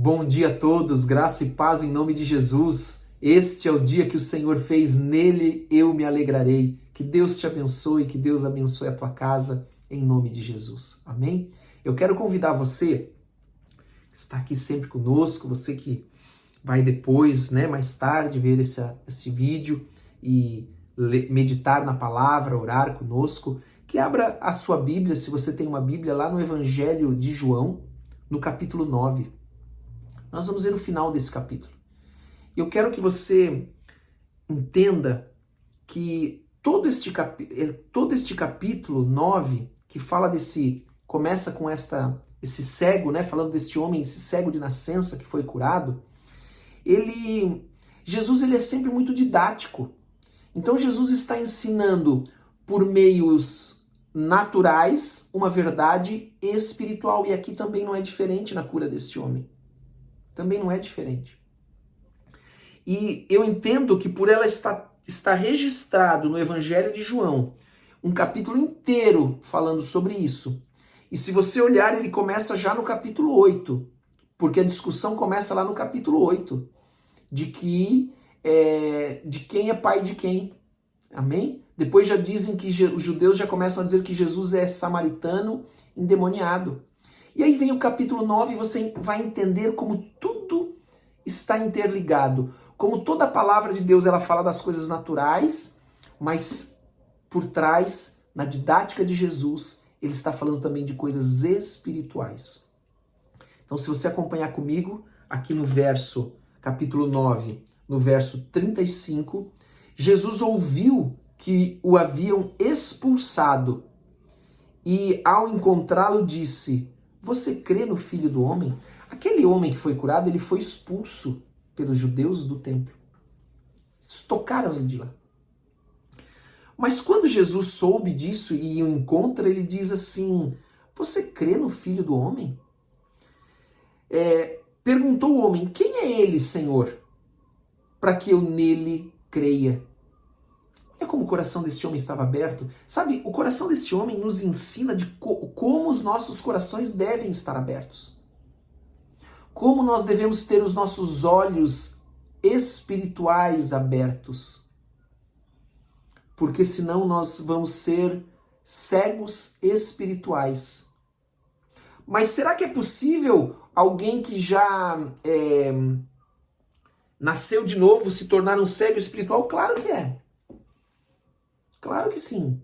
Bom dia a todos, graça e paz em nome de Jesus. Este é o dia que o Senhor fez, nele eu me alegrarei. Que Deus te abençoe, que Deus abençoe a tua casa, em nome de Jesus. Amém? Eu quero convidar você, que está aqui sempre conosco, você que vai depois, mais tarde, ver esse vídeo e meditar na palavra, orar conosco, que abra a sua Bíblia, se você tem uma Bíblia, lá no Evangelho de João, no capítulo 9. Nós vamos ver o final desse capítulo. Eu quero que você entenda que todo este capítulo 9, que fala começa com esse cego, falando deste homem, esse cego de nascença que foi curado, Jesus é sempre muito didático. Então Jesus está ensinando por meios naturais uma verdade espiritual, e aqui também não é diferente na cura deste homem. Também não é diferente. E eu entendo que por ela está registrado no Evangelho de João um capítulo inteiro falando sobre isso. E se você olhar, ele começa já no capítulo 8, porque a discussão começa lá no capítulo 8, de quem é pai de quem. Amém? Depois já dizem que os judeus já começam a dizer que Jesus é samaritano endemoniado. E aí vem o capítulo 9 e você vai entender como tudo está interligado. Como toda a palavra de Deus, ela fala das coisas naturais, mas por trás, na didática de Jesus, ele está falando também de coisas espirituais. Então, se você acompanhar comigo, aqui no capítulo 9, no verso 35, Jesus ouviu que o haviam expulsado e, ao encontrá-lo, disse: "Você crê no Filho do Homem?" Aquele homem que foi curado, ele foi expulso pelos judeus do templo. Estocaram ele de lá. Mas quando Jesus soube disso e o encontra, ele diz assim: "Você crê no Filho do Homem?" Perguntou o homem: "Quem é ele, Senhor, para que eu nele creia?" É como o coração desse homem estava aberto. Sabe, o coração desse homem nos ensina de como os nossos corações devem estar abertos. Como nós devemos ter os nossos olhos espirituais abertos. Porque senão nós vamos ser cegos espirituais. Mas será que é possível alguém que já nasceu de novo se tornar um cego espiritual? Claro que é. Claro que sim.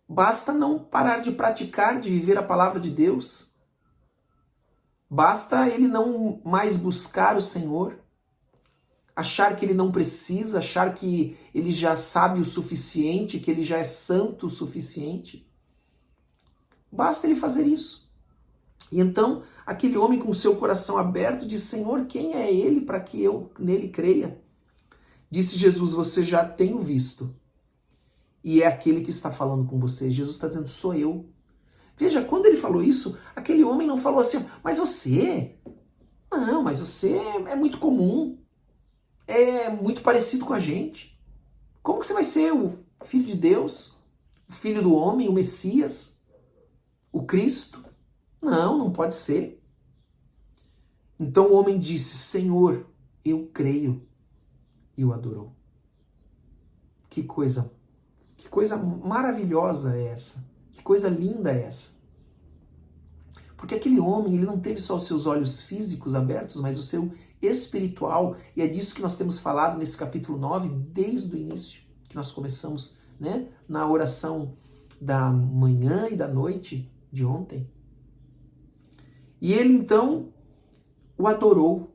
Basta não parar de praticar, de viver a palavra de Deus. Basta ele não mais buscar o Senhor, achar que ele não precisa, achar que ele já sabe o suficiente, que ele já é santo o suficiente. Basta ele fazer isso. E então, aquele homem com seu coração aberto diz: "Senhor, quem é ele para que eu nele creia?" Disse Jesus: "Você já tem o visto. E é aquele que está falando com você." Jesus está dizendo: "Sou eu." Veja, quando ele falou isso, aquele homem não falou assim: "Mas você? Não, mas você é muito comum. É muito parecido com a gente. Como que você vai ser o Filho de Deus? O Filho do Homem, o Messias? O Cristo? Não, não pode ser." Então o homem disse: "Senhor, eu creio." E o adorou. Que coisa maravilhosa é essa. Que coisa linda é essa. Porque aquele homem, ele não teve só os seus olhos físicos abertos, mas o seu espiritual. E é disso que nós temos falado nesse capítulo 9, desde o início, que nós começamos, na oração da manhã e da noite de ontem. E ele então o adorou.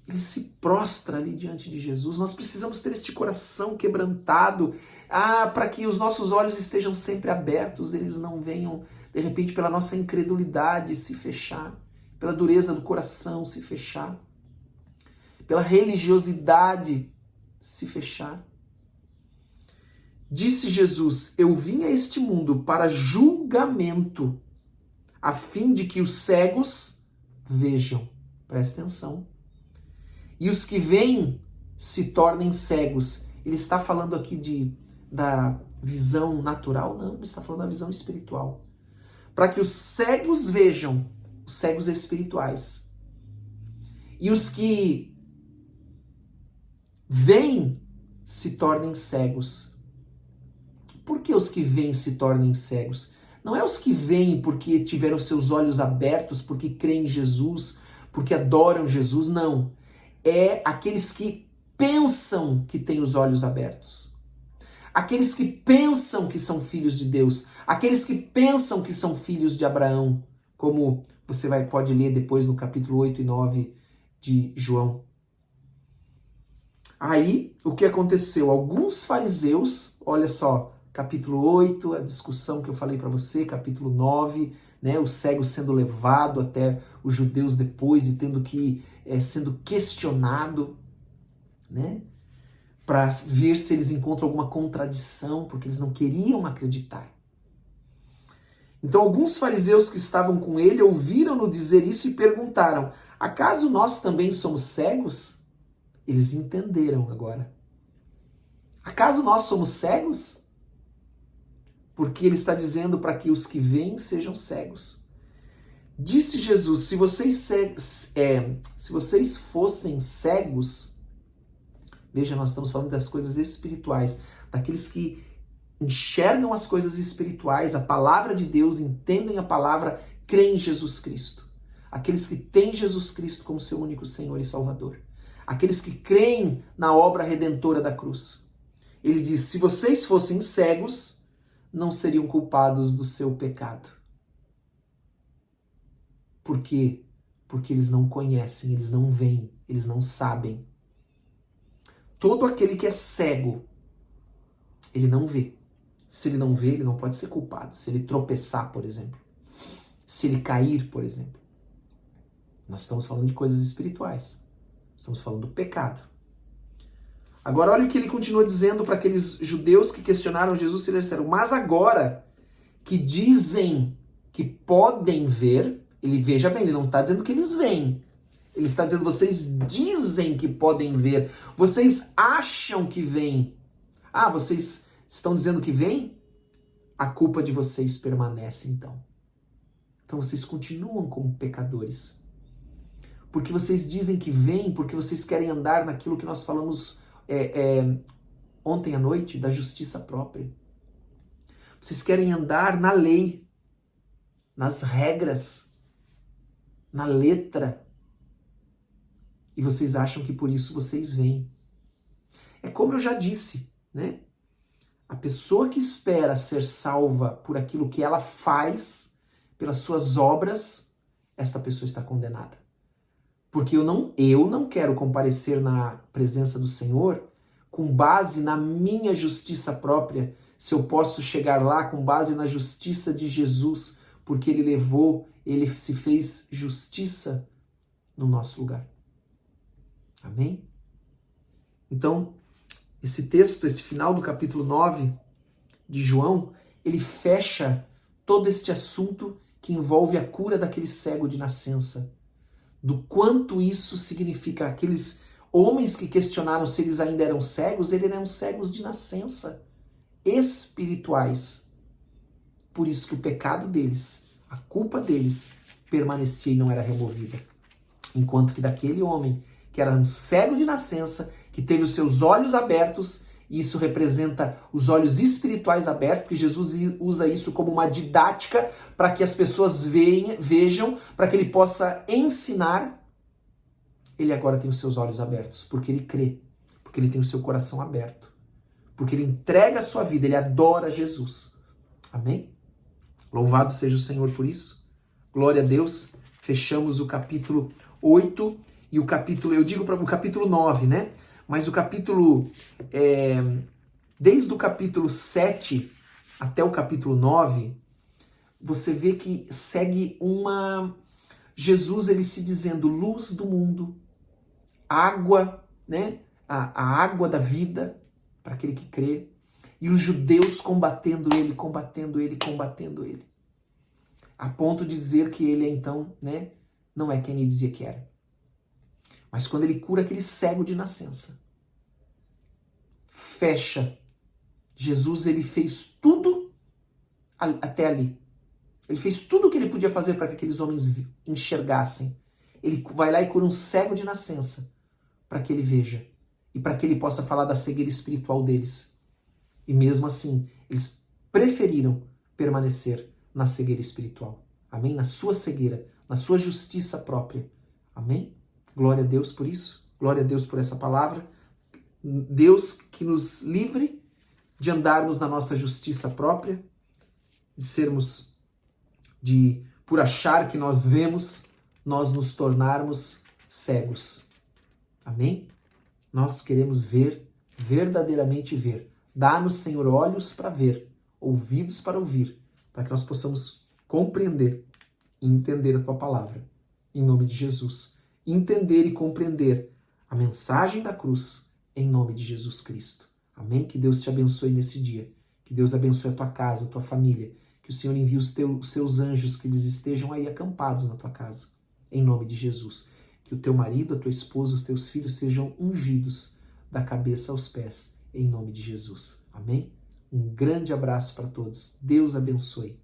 Ele se prostra ali diante de Jesus. Nós precisamos ter este coração quebrantado, para que os nossos olhos estejam sempre abertos, eles não venham, de repente, pela nossa incredulidade se fechar, pela dureza do coração se fechar, pela religiosidade se fechar. Disse Jesus: "Eu vim a este mundo para julgamento, a fim de que os cegos vejam." Presta atenção. "E os que veem se tornem cegos." Ele está falando aqui da visão natural? Não, ele está falando da visão espiritual. Para que os cegos vejam, os cegos espirituais. e os que veem se tornem cegos. Por que os que veem se tornem cegos? Não é os que veem porque tiveram seus olhos abertos, porque creem em Jesus, porque adoram Jesus, não. É aqueles que pensam que têm os olhos abertos. Aqueles que pensam que são filhos de Deus. Aqueles que pensam que são filhos de Abraão. Como você pode ler depois no capítulo 8 e 9 de João. Aí, o que aconteceu? Alguns fariseus, olha só, capítulo 8, a discussão que eu falei para você, capítulo 9, né, o cego sendo levado até os judeus depois e sendo questionado, né, para ver se eles encontram alguma contradição, porque eles não queriam acreditar. Então, alguns fariseus que estavam com ele ouviram-no dizer isso e perguntaram: acaso nós também somos cegos? Eles entenderam agora. Acaso nós somos cegos? Porque ele está dizendo para que os que veem sejam cegos. Disse Jesus: se vocês fossem cegos, veja, nós estamos falando das coisas espirituais, daqueles que enxergam as coisas espirituais, a palavra de Deus, entendem a palavra, creem em Jesus Cristo. Aqueles que têm Jesus Cristo como seu único Senhor e Salvador. Aqueles que creem na obra redentora da cruz. Ele diz: se vocês fossem cegos, não seriam culpados do seu pecado. Por quê? Porque eles não conhecem, eles não veem, eles não sabem. Todo aquele que é cego, ele não vê. Se ele não vê, ele não pode ser culpado. Se ele tropeçar, por exemplo. Se ele cair, por exemplo. Nós estamos falando de coisas espirituais. Estamos falando do pecado. Agora, olha o que ele continua dizendo para aqueles judeus que questionaram Jesus e disseram: mas agora que dizem que podem ver, veja bem, ele não está dizendo que eles veem. Ele está dizendo: vocês dizem que podem ver. Vocês acham que veem. Ah, vocês estão dizendo que veem? A culpa de vocês permanece então. Então vocês continuam como pecadores. Porque vocês dizem que veem, porque vocês querem andar naquilo que nós falamos ontem à noite, da justiça própria. Vocês querem andar na lei, nas regras, na letra. E vocês acham que por isso vocês veem. É como eu já disse, né? A pessoa que espera ser salva por aquilo que ela faz, pelas suas obras, esta pessoa está condenada. Porque eu não quero comparecer na presença do Senhor com base na minha justiça própria, se eu posso chegar lá com base na justiça de Jesus, porque ele se fez justiça no nosso lugar. Amém? Então, esse texto, esse final do capítulo 9 de João, ele fecha todo este assunto que envolve a cura daquele cego de nascença. Do quanto isso significa. Aqueles homens que questionaram se eles ainda eram cegos, eles eram cegos de nascença, espirituais. Por isso que o pecado deles, a culpa deles, permanecia e não era removida. Enquanto que daquele homem, que era um cego de nascença, que teve os seus olhos abertos, e isso representa os olhos espirituais abertos, porque Jesus usa isso como uma didática para que as pessoas vejam, para que ele possa ensinar. Ele agora tem os seus olhos abertos, porque ele crê, porque ele tem o seu coração aberto, porque ele entrega a sua vida, ele adora Jesus. Amém? Louvado seja o Senhor por isso. Glória a Deus. Fechamos o capítulo 8 e o capítulo, eu digo para o capítulo 9, né? Mas o capítulo, desde o capítulo 7 até o capítulo 9, você vê que segue Jesus, ele se dizendo luz do mundo, água, né? A água da vida para aquele que crê. E os judeus combatendo ele, combatendo ele, combatendo ele. A ponto de dizer que ele, então, né, não é quem ele dizia que era. Mas quando ele cura aquele cego de nascença, fecha. Jesus, ele fez tudo até ali. Ele fez tudo o que ele podia fazer para que aqueles homens enxergassem. Ele vai lá e cura um cego de nascença, para que ele veja e para que ele possa falar da cegueira espiritual deles. E mesmo assim, eles preferiram permanecer na cegueira espiritual. Amém? Na sua cegueira, na sua justiça própria. Amém? Glória a Deus por isso. Glória a Deus por essa palavra. Deus que nos livre de andarmos na nossa justiça própria, de sermos, por achar que nós vemos, nós nos tornarmos cegos. Amém? Nós queremos ver, verdadeiramente ver. Dá-nos, Senhor, olhos para ver, ouvidos para ouvir, para que nós possamos compreender e entender a Tua palavra. Em nome de Jesus. Entender e compreender a mensagem da cruz, em nome de Jesus Cristo. Amém? Que Deus te abençoe nesse dia. Que Deus abençoe a tua casa, a tua família. Que o Senhor envie os seus anjos, que eles estejam aí acampados na tua casa. Em nome de Jesus. Que o teu marido, a tua esposa, os teus filhos sejam ungidos da cabeça aos pés. Em nome de Jesus. Amém? Um grande abraço para todos. Deus abençoe.